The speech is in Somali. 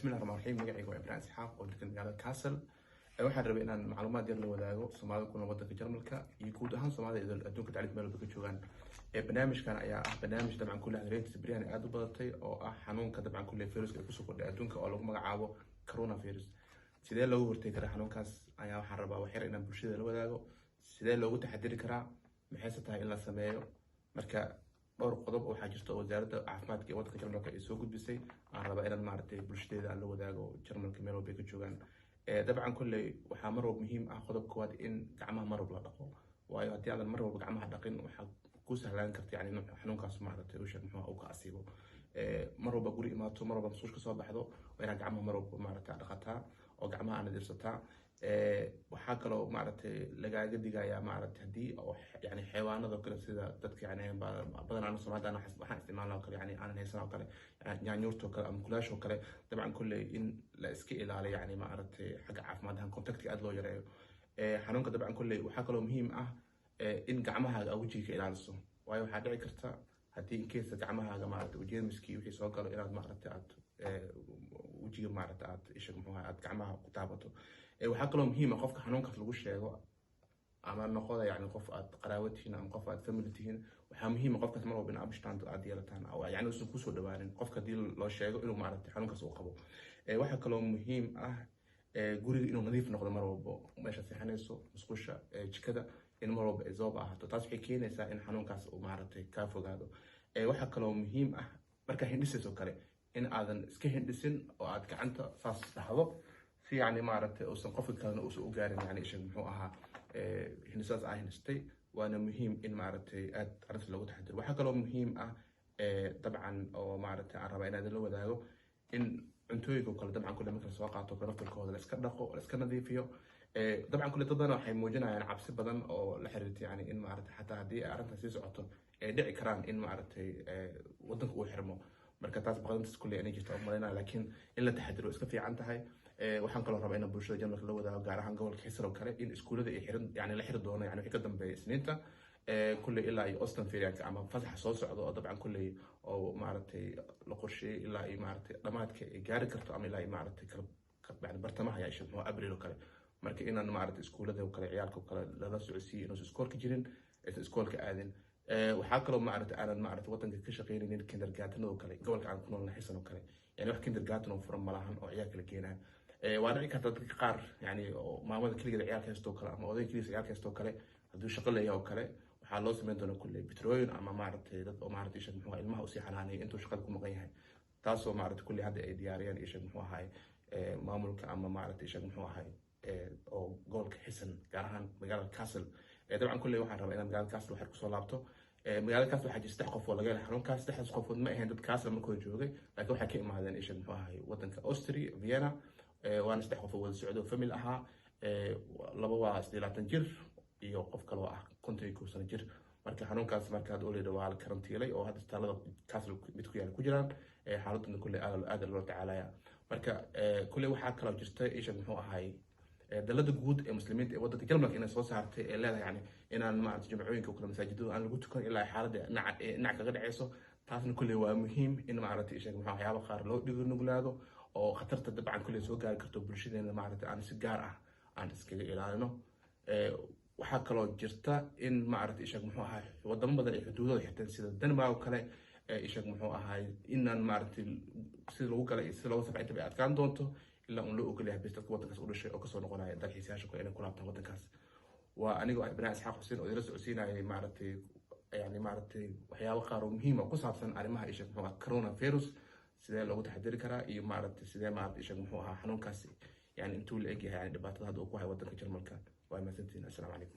بسم الله الرحمن الرحيم magacaygu waa Ibrahim Isxaaq oo degan magaalada Kassel waxaan rabay inaan macluumaad yar la wadaago Soomaalida kuna wadanka Jarmalka iyo guud ahaan Soomaalida adduunka tacliinta meel ka joogaan barnaamijkan ayaa ah barnaamij dabcan kulli xiriirtiisa bariyahan aad u badatay oo ah xanuunka dabcan kulli viruska ku soo kordhay adduunka oo lagu magacaabo coronavirus sidee looga hortagi karaa xanuunkaas ayaa waxaan rabaa wax yar inaan bulshada la wadaago sidee loogu taxadiri karaa maxay tahay in la sameeyo marka dhowr qodob oo waxaa jirta wasaaradda caafimaadka ee waddanka Jarmalka ay soo gudbisay aan rabaa inaan maartay bulshada aan la wadaago Jarmalka meel walba ka joogaan dabcan kulli waxa mar walba muhiim ah qodob koowaad in gacmaha mar walba la dhaqo waayo haddii aadan mar walba gacmaha dhaqin waxa ku sahlan karta yani in xanuunkaas maartay uu sheeg muxuu ka asiibo mar walba guri imaato mar walba masuushka soo baxdo waa inaad gacmaha mar walba maartay dhaqataa oo gacmaha aan dirsataa waxaa kaloo maartay lagaaga digayaa maartay hadii oo yani xayawaanada kale sida dadka yani badan aan Soomaalida waxaan isticmaalnaa kale yani aan haysan kale yaanyuurto kale ama kulaasho kale dabcan kulli in la iska ilaaliyo yani maartay xagga caafimaadka contactka aad loo yareeyo xanuunka dabcan kulli waxaa kaloo muhiim ah in gacmahaaga wajiga ilaaliso waayo waxaa dhici karta hadii in case gacmahaaga maartay jeermiskii wixii soo galo inaad maartay aad wajiga maartay aad isha muxuu aad gacmaha ku taabato waxaa kaloo muhiim ah qofka xanuunkaas lagu sheego ama noqoda yani qof aad qaraawatihiin ama qof aad family tihiin waxaa muhiim ah qofkaas mar walba in abstand aad yeelataan oo yani uusan ku soo dhawaanin qofka hadii loo sheego inuu maartay xanuunkaas uu qabo waxaa kaloo muhiim ah guriga inuu nadiif noqdo mar walba meesha seexanayso musqusha jikada in mar walba ay zoob ahaato taas waxay keenaysaa in xanuunkaas uu maartay ka fogaado waxaa kaloo muhiim ah marka hindhisayso kale in aadan iska hindhisin oo aad gacanta saas dhahdo si yani maartay uusan qofka kalena uusan u gaarin yani isha muxuu ahaa hindhisaas ay hindhistay waana muhiim in maartay aad arrinta lagu taxadiro waxaa kaloo muhiim ah dabcan oo maartay aan rabaa inaad la wadaago in cuntooyinka kale dabcan kulli marka soo qaato naftarkooda la iska dhaqo la iska nadiifiyo dabcan kulli dad badan waxay muujinayaan cabsi badan oo la xiriirta yani in maartay xataa haddii arrintaas sii socoto ay dhici karaan in maartay waddanka uu xirmo marka taas baqdintaas kulli inay jirto umaleynaa laakiin in la taxadiro iska fiican tahay waxaan kaloo rabaa in bulshada Jarmalka la wadaago gaar ahaan gobolka Heysel oo kale in iskuulada ay xiran yani la xiri doono yani wixii ka dambeeyay Isniinta kulli ilaa iyo Ostenferianka ama fasaxa soo socdo oo dabcan kulli oo maartay la qorsheeyay ilaa iyo maartay dhamaadka ay gaari karto ama ilaa iyo maartay yani bartamaha ya isha Abriil oo kale marka inaan maartay iskuulada oo kale ciyaalka oo kale lala socodsiiyo inuu iskoolka jirin iskoolka aadin waxaa kaloo maartay aanan maartay waddanka ka shaqeynaynin kindergarten oo kale gobolka aan ku noolnahay Heysel oo kale yani wax kindergarten oo furan malahan oo ciyaalka la keenaa waa dhici karta dadka qaar yani maamada kaligeeda ciyaalka haysto kale ama odayga kaligiisa ciyaalka haysto kale hadduu shaqo leeyahay oo kale waxaa loo sameyn doonaa kulli bitrooyin ama maartay dad oo maartay isha muxuu ilmaha u sii xanaanay intuu shaqada ku maqan yahay taasoo maartay kulli hadda ay diyaariyaan isha muxuu ahay maamulka ama maartay isha muxuu ahay oo gobolka Heysel gaar ahaan magaalada Kassel dabcan kulli waxaan rabaa inaan magaalada Kassel wax ku soo laabto magaalada Kassel waxaa jirta 3 qof oo laga helay xanuunkaas 3 qofood ma ahayn dad Kassel markoo joogay laakiin waxay ka imaadeen isha muxuu ahay waddanka Austria Vienna وانا صدق قف ولا سعودي وفاميل أها لبوا استيلاتن جر iyo qof kale oo ah konton ku sano jir marka xanuunkaas marka aad oleedo waa la karantiilay oo hadda talada Kassel mid ku yaal ku jiraan xaaladda kulli aad loo tacaalaya marka kulli waxa kale oo jirta isha muxuu ahay dalada guud ee muslimiinta ee waddanka Jarmalka inay soo saartay ee leedahay yani inaan maartay jumcooyinka kala masaajidada aan lagu tukan ilaa xaaladda dhinac kaga dhacayso taasna kulli waa muhiim in maartay isha muxuu waxyaabo qaar loo dhigo nuglaado oo khatarta dabcan kulli soo gaari karto bulshadeena maartay aan si gaar ah aan iskaga ilaalino waxaa kaloo jirta in maartay isha muxuu ahay wadamo badan ay xuduudada xirteen sida Denmark oo kale isha muxuu ahay inaan maartay sida lagu galay sida loo safray inta ay adkaan doonto ilaa uu loo ogolyahay dadka waddankaas u dhashay oo ka soo noqonaya dalxiisayaasha ku inay ku laabtaan waddankaas waa aniga Ibrahim Isxaaq Xuseen oo ila socodsiinayay maartay yani maartay waxyaabo qaar oo muhiim ah ku saabsan arrimaha isha muxuu ahaa coronavirus sidee loogu taxadiri karaa iyo maartay sidee maartay isha muxuu ahaa xanuunkaas yani intuu la eg yahay yani dhibaatada hadda uu ku hayo waddanka Jarmalka waa maasantiin assalaamu calaykum